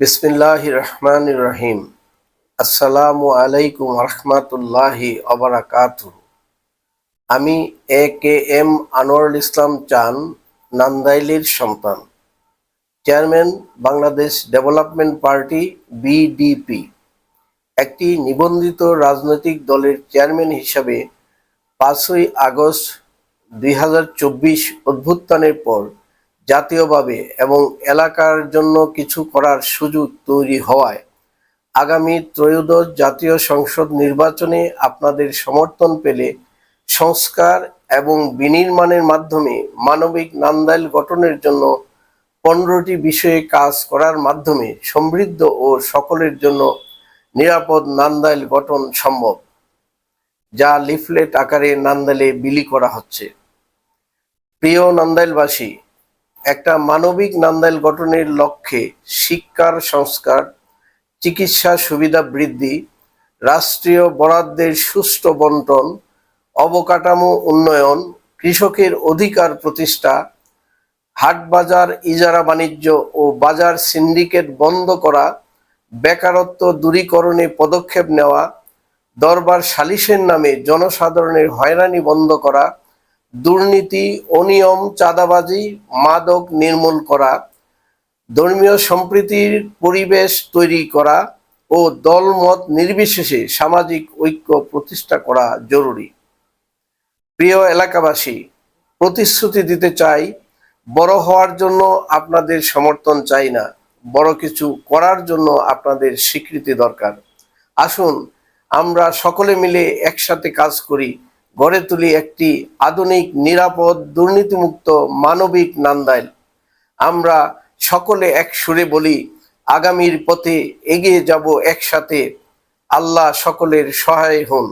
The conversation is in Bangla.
বিসমিল্লাহির রহমানির রহিম। আসসালামু আলাইকুম রহমাতুল্লাহি ওবারাকাতুহু। আমি AKM আনোয়ারুল ইসলাম চান, নান্দাইলের সন্তান, chairman Bangladesh development party BDP। একটি নিবন্ধিত রাজনৈতিক দলের চেয়ারম্যান হিসাবে 5ই আগস্ট 2024 অভ্যুত্থানের পর জাতীয়ভাবে এবং এলাকার জন্য কিছু করার সুযোগ তৈরি হওয়ায় আগামী ত্রয়োদশ জাতীয় সংসদ নির্বাচনে আপনাদের সমর্থন পেলে সংস্কার এবং বিনির্মাণের মাধ্যমে মানবিক নান্দাইল গঠনের জন্য 15টি বিষয়ে কাজ করার মাধ্যমে সমৃদ্ধ ও সকলের জন্য নিরাপদ নান্দাইল গঠন সম্ভব, যা লিফলেট আকারে নান্দাইলে বিলি করা হচ্ছে। প্রিয় নান্দাইলবাসী, একটা মানবিক নান্দাইল গঠনের লক্ষ্যে শিক্ষার সংস্কার, চিকিৎসা সুবিধা বৃদ্ধি, রাষ্ট্রীয় বরাদ্দের সুষ্ঠু বণ্টন, অবকাঠামো উন্নয়ন, কৃষকের অধিকার প্রতিষ্ঠা, হাট-বাজার ইজারা বাণিজ্য ও বাজার সিন্ডিকেট বন্ধ করা, বেকারত্ব দূরীকরণে পদক্ষেপ নেওয়া, দরবার সালিসের নামে জনসাধারণের হয়রানি বন্ধ করা, দুর্নীতি, অনিয়ম, চাঁদাবাজি, মাদক নির্মূল করা, ধর্মীয় সম্প্রীতির পরিবেশ তৈরি করা ও দলমত নির্বিশেষে সামাজিক ঐক্য প্রতিষ্ঠা করা জরুরি। প্রিয় এলাকাবাসী, প্রতিশ্রুতি দিতে চাই, বড় হওয়ার জন্য আপনাদের সমর্থন চাই না, বড় কিছু করার জন্য আপনাদের স্বীকৃতি দরকার। আসুন আমরা সকলে মিলে একসাথে কাজ করি, গড়ে তুলি একটি আধুনিক, নিরাপদ, দুর্নীতিমুক্ত, মানবিক নান্দাইল। আমরা সকলে এক সুরে বলি, আগামীর পথে এগিয়ে যাব একসাথে। আল্লাহ সকলের সহায় হন।